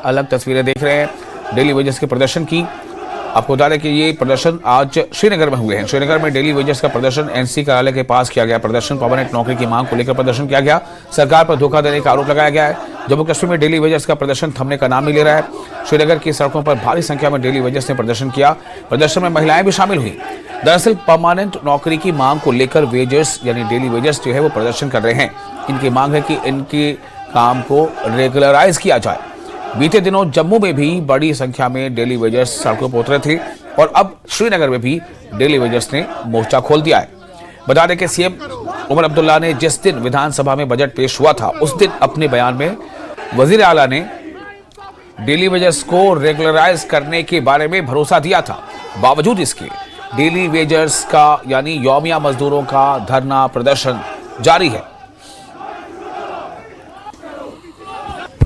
अलग तस्वीरें देख रहे हैं डेली वेजेस के प्रदर्शन की। आपको बता दें कि ये प्रदर्शन आज श्रीनगर में हुए हैं। श्रीनगर में डेली वेजेस का प्रदर्शन एनसी कार्यालय के पास किया गया। प्रदर्शन परमानेंट नौकरी की मांग को लेकर प्रदर्शन किया गया। सरकार पर धोखा देने का आरोप लगाया गया है। जम्मू कश्मीर में डेली वेजेस का प्रदर्शन थमने का नाम नहीं ले रहा है। श्रीनगर की सड़कों पर भारी संख्या में डेली वेजेस ने प्रदर्शन किया। प्रदर्शन में महिलाएं भी शामिल हुई। दरअसल परमानेंट नौकरी की मांग को लेकर वेजर्स यानी डेली वेजेस जो है वो प्रदर्शन कर रहे हैं। इनकी मांग है कि इनके काम को रेगुलराइज किया जाए। बीते दिनों जम्मू में भी बड़ी संख्या में डेली वेजर्स सड़कों पर उतरे थे और अब श्रीनगर में भी डेली वेजर्स ने मोर्चा खोल दिया है। बता दें कि सीएम उमर अब्दुल्ला ने जिस दिन विधानसभा में बजट पेश हुआ था उस दिन अपने बयान में वजीर आला ने डेली वेजर्स को रेगुलराइज करने के बारे में भरोसा दिया था। बावजूद इसके डेली वेजर्स का यानी यौमिया मजदूरों का धरना प्रदर्शन जारी है।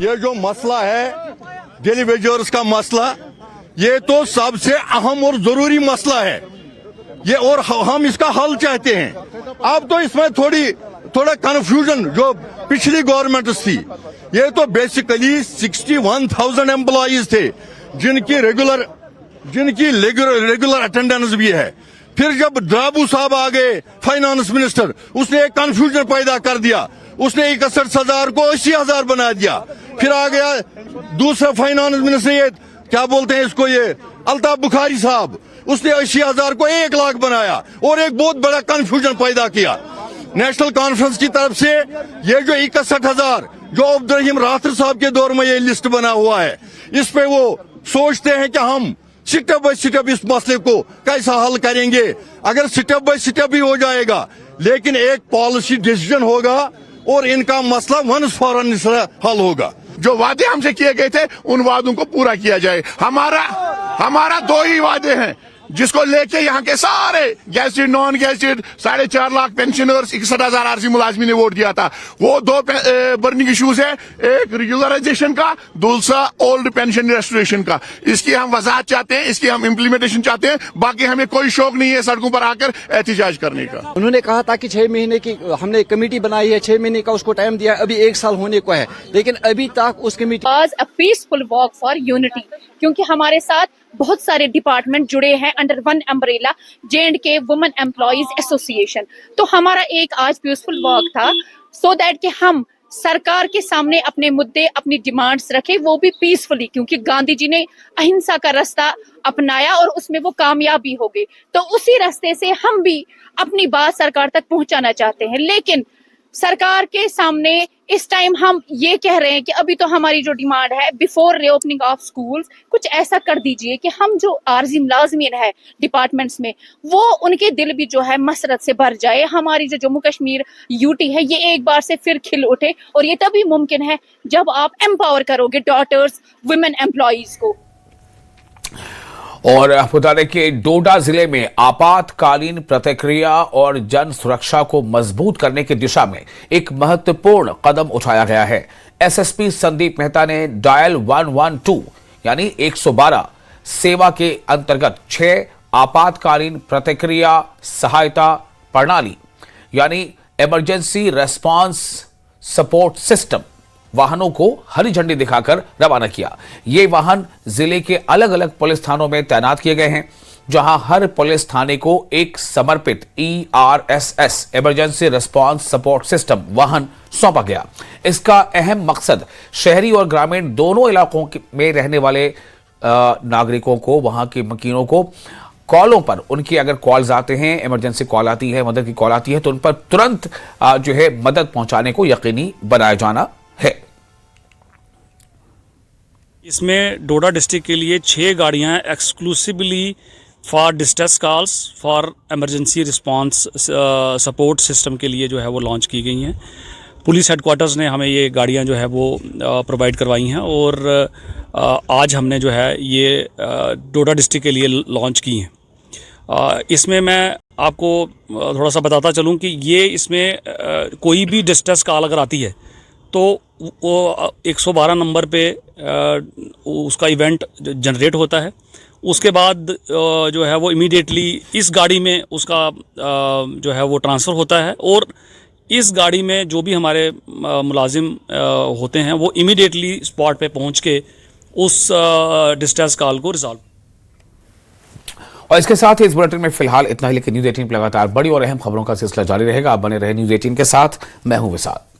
ये जो मसला है डेली वेजर्स का मसला, ये तो सबसे अहम और जरूरी मसला है ये, और हम इसका हल चाहते हैं। अब तो इसमें थोड़ा कंफ्यूजन जो पिछली गवर्नमेंट थी, ये तो बेसिकली 61,000 एम्प्लॉइज थे जिनकी रेगुलर अटेंडेंस भी है। फिर जब ड्राबू साहब आ गए फाइनेंस मिनिस्टर, उसने एक कंफ्यूजन पैदा कर दिया। उसने 61,000 को 80,000 बना दिया। फिर आ गया दूसरा फाइनेंस मिनिस्टर, ये क्या बोलते हैं इसको, ये अल्ताफ बुखारी साहब, उसने 80,000 को 1 लाख बनाया और एक बहुत बड़ा कंफ्यूजन पैदा किया। नेशनल कॉन्फ्रेंस की तरफ से ये जो 61,000 जो अब्दुल राठौर साहब के दौर में ये लिस्ट बना हुआ है, इस पे वो सोचते हैं कि हम स्टेप बाय स्टेप इस मसले को कैसा हल करेंगे। अगर स्टेप बाय स्टेप ही हो जाएगा, लेकिन एक पॉलिसी डिसीजन होगा और इनका मसला वंस फॉर ऑल हल होगा। जो वादे हमसे किए गए थे उन वादों को पूरा किया जाए। हमारा 2 ही वादे हैं जिसको लेके यहाँ के सारे gazetted non gazetted 4.5 lakh pensioners 61,000 RC मुलाजमी ने वोट दिया था। वो 2 बर्निंग इश्यूज है, एक रेगुलराइजेशन का, दूसरा ओल्ड पेंशन रेस्टोरेशन का। इसकी हम वजाहत चाहते हैं, इसकी हम इम्प्लीमेंटेशन चाहते हैं। बाकी हमें कोई शौक नहीं है सड़कों पर आकर एहतजाज करने का। उन्होंने कहा था कि 6 महीने की हमने कमेटी बनाई है, 6 महीने का उसको टाइम दिया, अभी 1 साल होने को है, लेकिन अभी तक उस committee a peaceful walk for unity, क्योंकि हमारे साथ बहुत सारे डिपार्टमेंट जुड़े हैं under one umbrella J&K women employees association. तो हमारा एक आज पीसफुल वॉक था सो दैट कि हम सरकार के सामने अपने मुद्दे अपनी डिमांड्स रखें, वो भी पीसफुली, क्योंकि गांधी जी ने अहिंसा का रास्ता अपनाया और उसमें वो कामयाब भी हो गए। तो उसी रास्ते से हम भी अपनी बात सरकार तक पहुंचाना चाहते हैं। लेकिन सरकार के सामने इस टाइम हम ये कह रहे हैं कि अभी तो हमारी जो डिमांड है बिफोर रीओपनिंग ऑफ स्कूल्स कुछ ऐसा कर दीजिए कि हम जो आरजी मुलाजमीन है डिपार्टमेंट्स में, वो उनके दिल भी जो है मसरत से भर जाए। हमारी जो जम्मू कश्मीर यूटी है ये एक बार से फिर खिल उठे, और ये तभी मुमकिन है जब आप एम्पावर करोगे डॉटर्स वुमेन एम्प्लॉइज को। और आपको बता दें कि डोडा जिले में आपातकालीन प्रतिक्रिया और जन सुरक्षा को मजबूत करने की दिशा में एक महत्वपूर्ण कदम उठाया गया है। एसएसपी संदीप मेहता ने डायल 112 यानी 112 सेवा के अंतर्गत 6 आपातकालीन प्रतिक्रिया सहायता प्रणाली यानी इमरजेंसी रेस्पॉन्स सपोर्ट सिस्टम वाहनों को हरी झंडी दिखाकर रवाना किया। ये वाहन जिले के अलग अलग पुलिस थानों में तैनात किए गए हैं, जहां हर पुलिस थाने को एक समर्पित ERSS emergency response support system वाहन सौंपा गया। इसका अहम मकसद शहरी और ग्रामीण दोनों इलाकों में रहने वाले नागरिकों को, वहां के मकीनों को कॉलों पर, उनकी अगर कॉल्स आते हैं, इमरजेंसी कॉल आती है, मदद की कॉल आती है, तो उन पर तुरंत जो है मदद पहुंचाने को यकीनी बनाया जाना है। इसमें डोडा डिस्ट्रिक्ट के लिए 6 गाड़ियां exclusively for distress calls for emergency response support system के लिए जो है वो लॉन्च की गई हैं। पुलिस हेडक्वार्टर्स ने हमें ये गाड़ियां जो है वो प्रोवाइड करवाई हैं और आज हमने जो है ये डोडा डिस्ट्रिक्ट के लिए लॉन्च की हैं। इसमें मैं आपको थोड़ा सा बताता चलूं कि ये इसमें कोई भी डिस्ट्रेस कॉल अगर आती है तो वो 112 नंबर पे उसका इवेंट जनरेट होता है। उसके बाद जो है वो इमीडिएटली इस गाड़ी में उसका जो है वो ट्रांसफ़र होता है और इस गाड़ी में जो भी हमारे मुलाजिम होते हैं वो इमीडिएटली स्पॉट पे पहुंच के उस डिस्ट्रेस कॉल को रिजॉल्व। और इसके साथ ही इस बुलेटिन में फिलहाल इतना ही, लेकिन न्यूज 18 पर लगातार बड़ी और अहम खबरों का सिलसिला जारी रहेगा। आप बने रहे न्यूज 18 के साथ। मैं हूं विशाल।